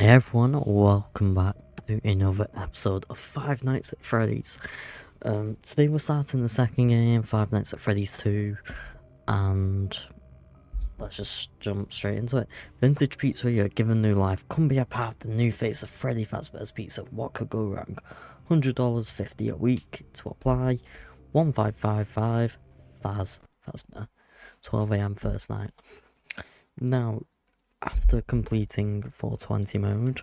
Hey everyone, welcome back to another episode of Five Nights at Freddy's. Today we're starting the second game, Five Nights at Freddy's 2, and let's just jump straight into it. Vintage Pizzeria given new life, come be a part of the new face of Freddy Fazbear's Pizza, what could go wrong? $100, 50 a week to apply, 1555, Fazbear, 12 AM first night. Now, after completing 420 mode,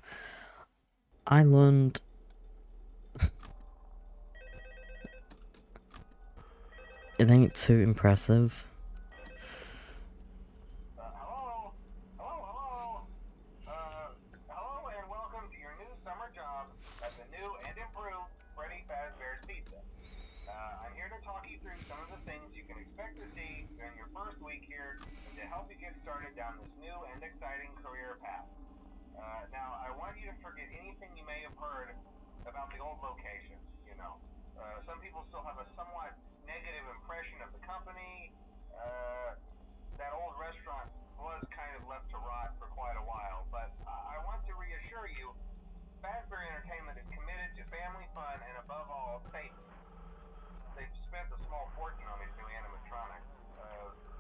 I learned it ain't too impressive. Hello and welcome to your new summer job at the new and improved Freddy Fazbear's Pizza. I'm here to talk you through some of the things you can expect to see during your first week here and to help you get started down this new and exciting career path. Now, I want you to forget anything you may have heard about the old location, some people still have a somewhat negative impression of the company. That old restaurant was kind of left to rot for quite a while, but I want to reassure you, Fazbear Entertainment is committed to family fun and above all, safety. They've spent a small fortune on these new animatronics.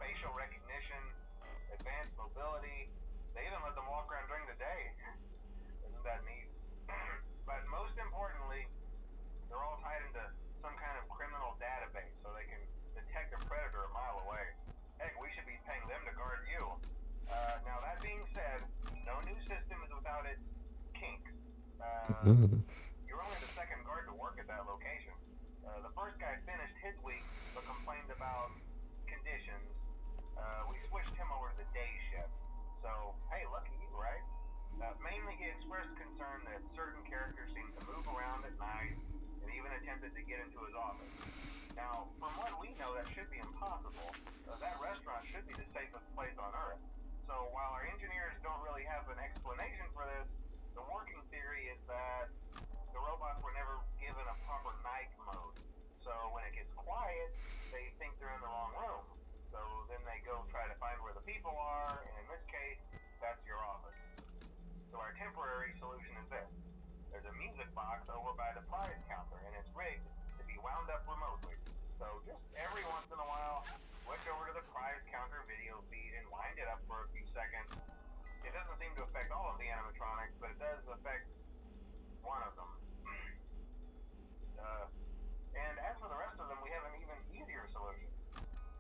Facial recognition, advanced mobility, they even let them walk around during the day. Isn't that neat? But most importantly, they're all tied into some kind of criminal database so they can detect a predator a mile away. Heck, we should be paying them to guard you. Now that being said, no new system is without its kinks. You're only the second guard to work at that location. The first guy finished his week but complained about conditions. We switched him over to the day shift. So, hey, lucky you, right? Mainly he expressed concern that certain characters seem to move around at night and even attempted to get into his office. Now, from what we know, that should be impossible. That restaurant should be the safest place on Earth. So while our engineers don't really have an explanation for this, the working theory is that the robots were never given a proper night mode. So when it gets quiet, they think they're in the wrong room. So then they go try to find where the people are, and in this case, that's your office. So our temporary solution is this. There's a music box over by the prize counter, and it's rigged to be wound up remotely. So just every once in a while, switch over to the prize counter video feed and wind it up for a few seconds. It doesn't seem to affect all of the animatronics, but it does affect one of them. And as for the rest of them, we have an even easier solution.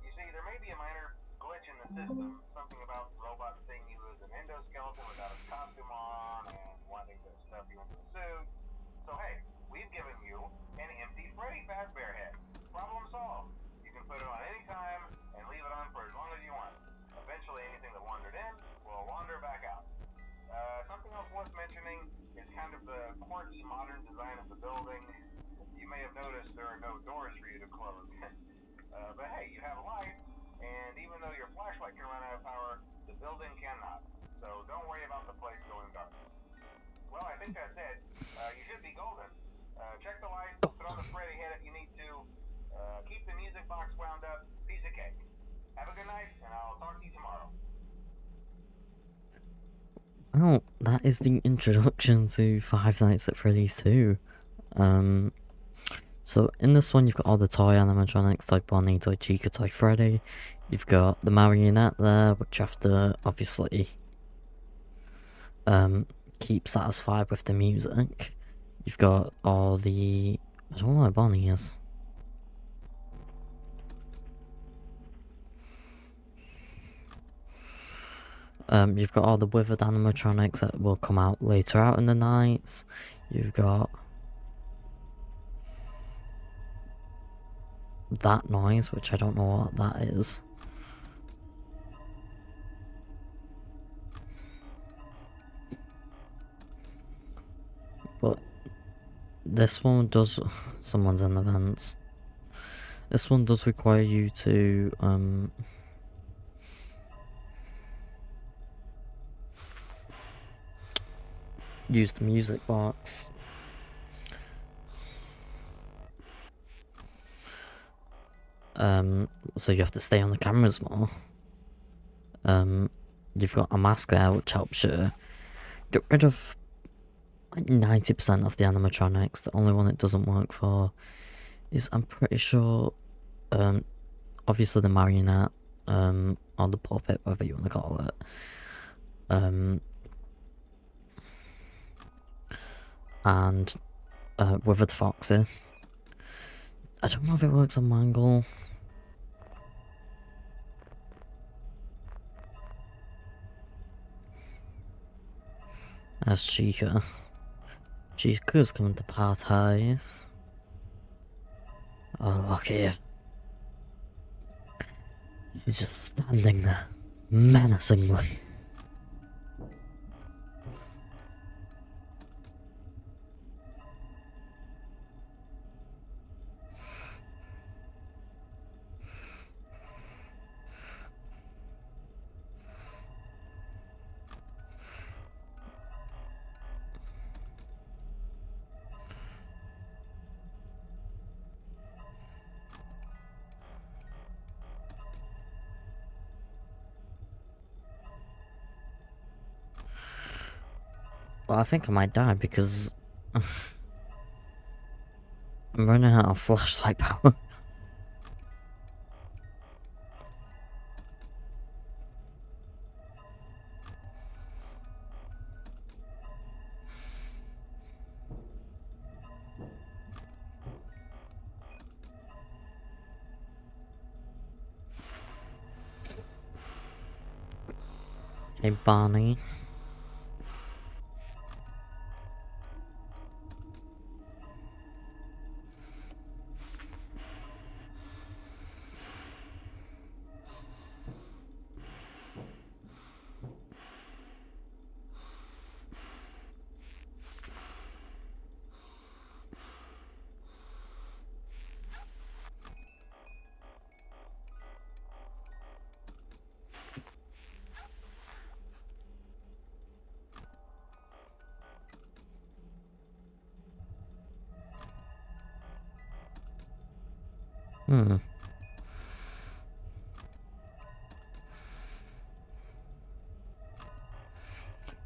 You see, there may be a minor glitch in the system, something about robots seeing you as an endoskeleton without a costume on and wanting to stuff you into a suit. So hey, we've given you an empty Freddy Fazbear head. Problem solved. You can put it on any time and leave it on for as long as you want. Eventually anything that wandered in will wander back out. Something else worth mentioning is kind of the quirky modern design of the building. You may have noticed there are no doors for you to close. But hey, you have light, and even though your flashlight can run out of power, the building cannot. So don't worry about the place going dark. Well, I think that's it. You should be golden. Check the lights, put on the Freddy head if you need to. Keep the music box wound up. Piece of cake. Have a good night, and I'll talk to you tomorrow. Well, that is the introduction to Five Nights at Freddy's 2. So in this one, you've got all the toy animatronics, Toy Bonnie, Toy Chica, Toy Freddy. You've got the marionette there, which you have to obviously keep satisfied with the music. You've got all the... I don't know where Bonnie is. You've got all the withered animatronics that will come out later out in the nights. You've got that noise, which I don't know what that is. But this one does... Someone's in the vents. This one does require you to use the music box. So you have to stay on the cameras more. You've got a mask there which helps you get rid of like 90% of the animatronics. The only one it doesn't work for is, I'm pretty sure, obviously the marionette, or the puppet, whatever you want to call it. And Withered Foxy. I don't know if it works on Mangle. As Chica. Chica's coming to party. Oh, look here. She's just standing there, menacingly. Well, I think I might die because I'm running out of flashlight power. Hey, Barney. Hmm.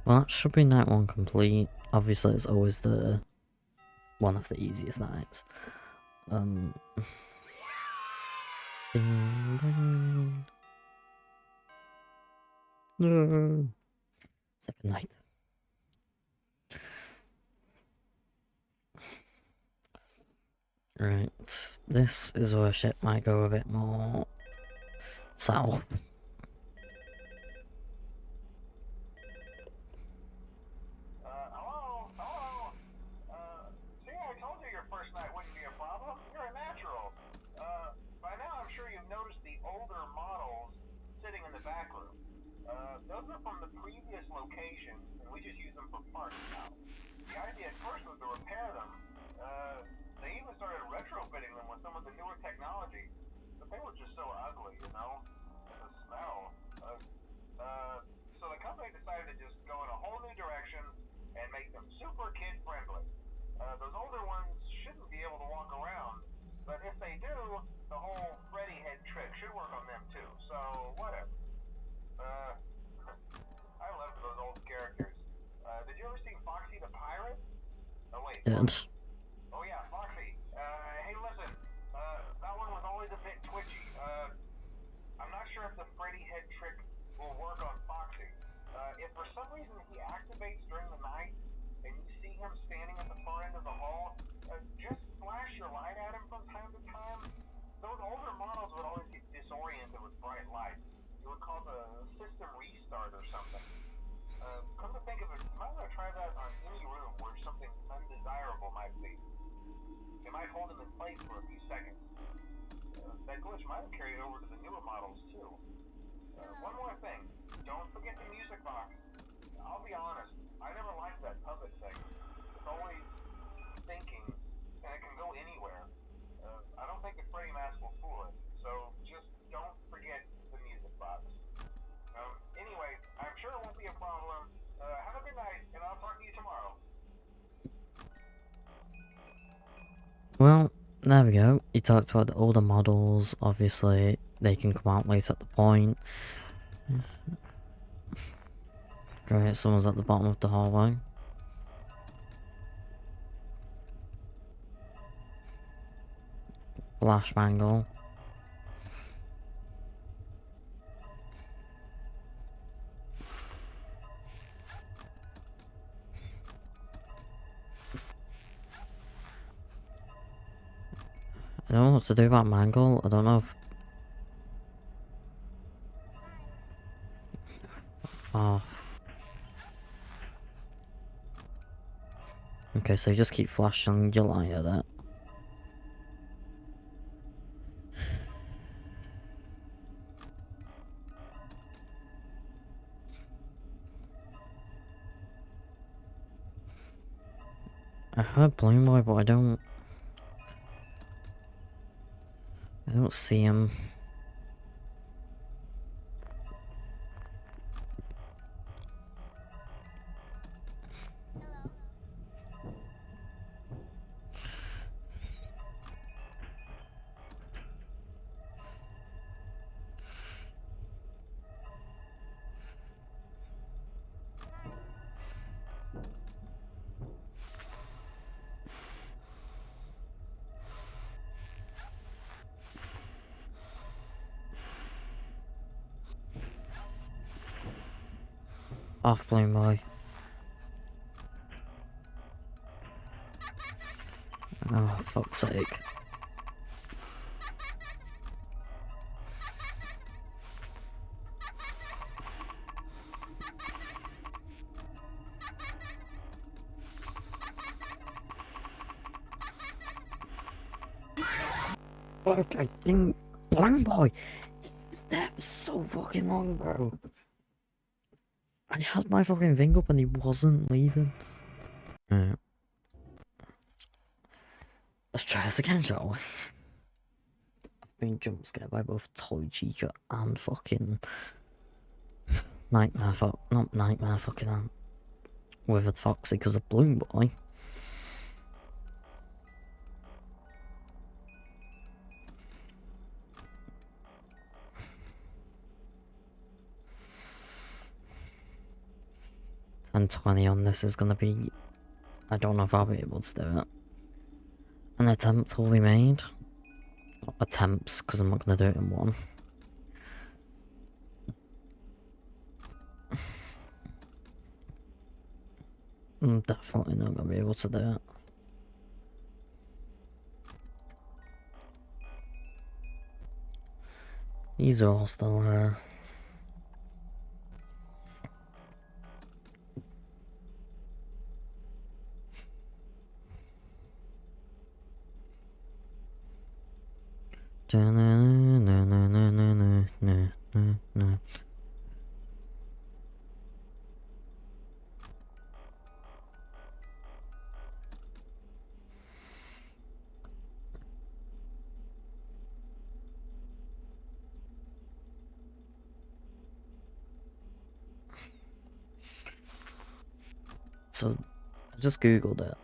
Well, that should be night one complete. Obviously, it's always the one of the easiest nights. Ding, ding. No. Second night. Right, this is where shit might go a bit more south. Hello? Hello? See, I told you your first night wouldn't be a problem. You're a natural. By now I'm sure you've noticed the older models sitting in the back room. Those are from the previous location, and we just use them for parts now. The idea at first was to repair them. They even started retrofitting them with some of the newer technology, but they were just so ugly, you know? And the smell. So the company decided to just go in a whole new direction and make them super kid-friendly. Those older ones shouldn't be able to walk around, but if they do, the whole Freddy head trick should work on them too, so whatever. I loved those old characters. Did you ever see Foxy the Pirate? Oh wait. Didn't. Oh yeah, Foxy. Hey listen, that one was always a bit twitchy. I'm not sure if the Freddy head trick will work on Foxy. If for some reason he activates during the night, and you see him standing at the far end of the hall, just flash your light at him from time to time. Those older models would always get disoriented with bright light. It would cause a system restart or something. Come to think of it, you might want to try that on any room where something undesirable might be. It might hold him in place for a few seconds. That glitch might have carried over to the newer models too. One more thing, don't forget the music box. I'll be honest, I never liked that puppet thing. It's always thinking, and it can go anywhere. I don't think the Freddy mask will fool it, so just don't forget the music box. Anyway, I'm sure it won't be a problem. Have a good night, and I'll talk to you tomorrow. Well, there we go. You talked about the older models. Obviously, they can come out late at the point. Great, someone's at the bottom of the hallway. Flash Mangle. I don't know what to do about Mangle. I don't know if... Oh. Okay, so you just keep flashing your light at it. I heard Bloom Boy, but I don't see him. Off Bloom Boy. Oh, fuck's sake. Fuck, I didn't... Bloom Boy! He was there for so fucking long, bro. I had my fucking thing up and he wasn't leaving. Alright. Let's try this again, shall we? I've been jump scared by both Toy Chica and fucking... Nightmare not Nightmare, fucking Withered Foxy because of Bloom Boy. And 20 on this is gonna be... I don't know if I'll be able to do it. An attempt will be made. Not attempts, because I'm not gonna do it in one. I'm definitely not gonna be able to do it. These are all still here. So, I just googled it.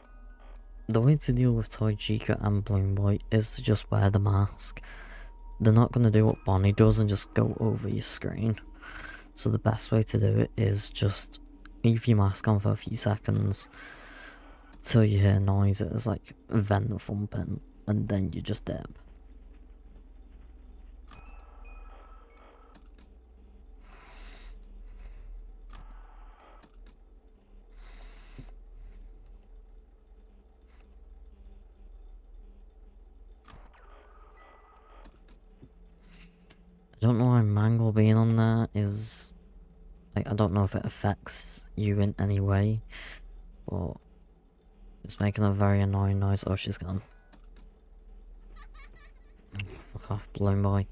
The way to deal with Toy Chica and Bloom Boy is to just wear the mask. They're not gonna do what Bonnie does and just go over your screen. So the best way to do it is just leave your mask on for a few seconds till you hear noises like vent thumping, and then you just dip. I don't know why Mangle being on there is... Like, I don't know if it affects you in any way, but it's making a very annoying noise. Oh, she's gone. Fuck off, Bloom Boy.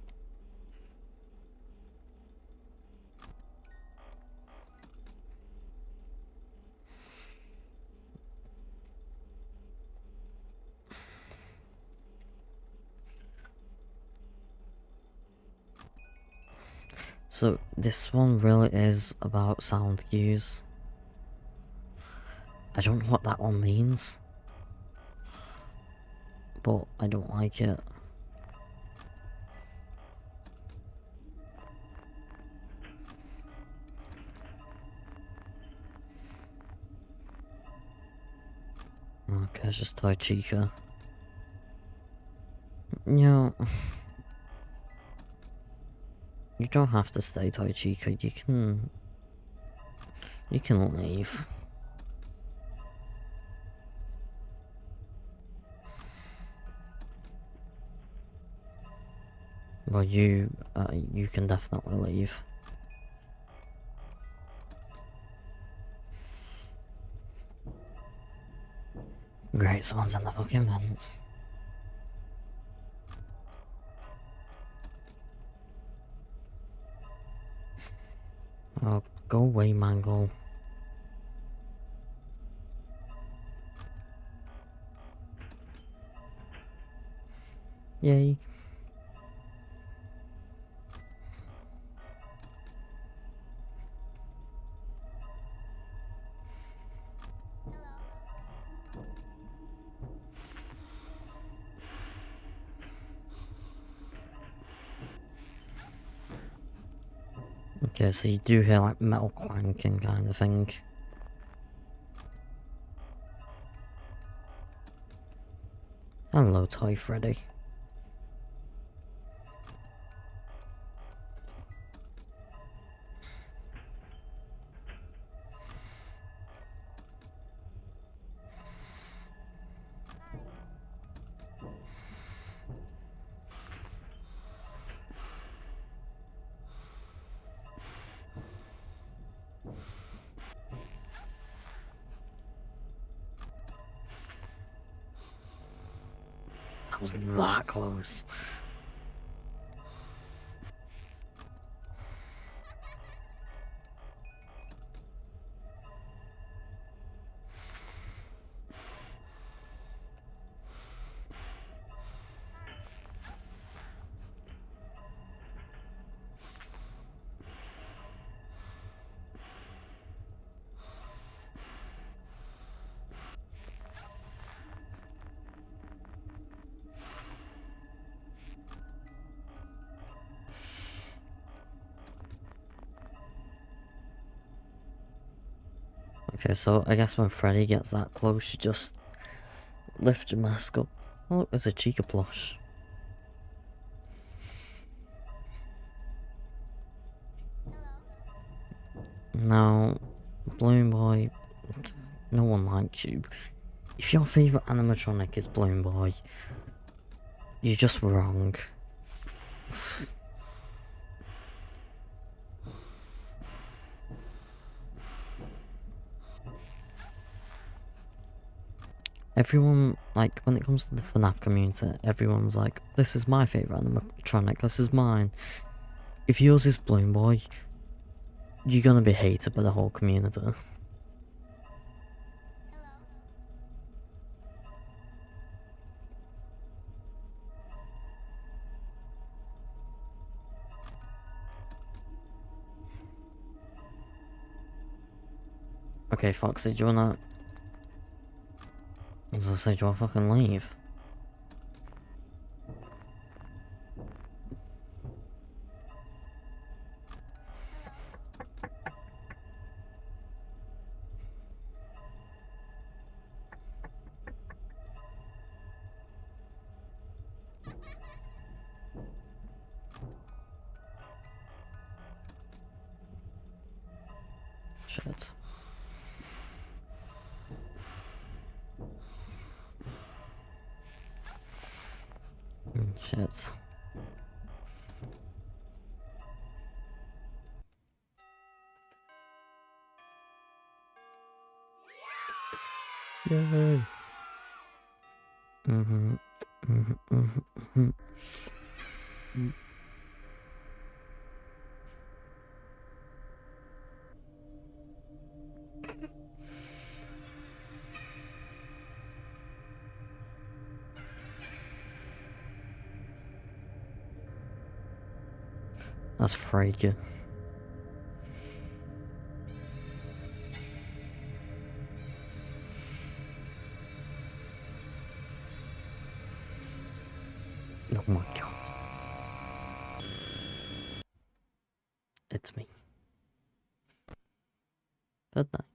So, this one really is about sound cues. I don't know what that one means, but I don't like it. Okay, it's just Toy Chica. You know, you don't have to stay, Taichika. You can leave. Well, you can definitely leave. Great, someone's in the fucking vents. Oh, go away, Mangle. Yay. Okay, so you do hear like metal clanking kind of thing. Hello, Toy Freddy. That was that close. Okay, so I guess when Freddy gets that close, you just lift your mask up. Oh, look, there's a Chica plush. No, Balloon Boy, no one likes you. If your favourite animatronic is Balloon Boy, you're just wrong. Everyone, like, when it comes to the FNAF community, everyone's like, this is my favourite animatronic, this is mine. If yours is Balloon Boy, you're gonna be hated by the whole community. Okay, Foxy, do you wanna... I was gonna say, do you wanna fucking leave? Shit. Shit. Yay. That's freaky. Oh my god. It's me. Good night.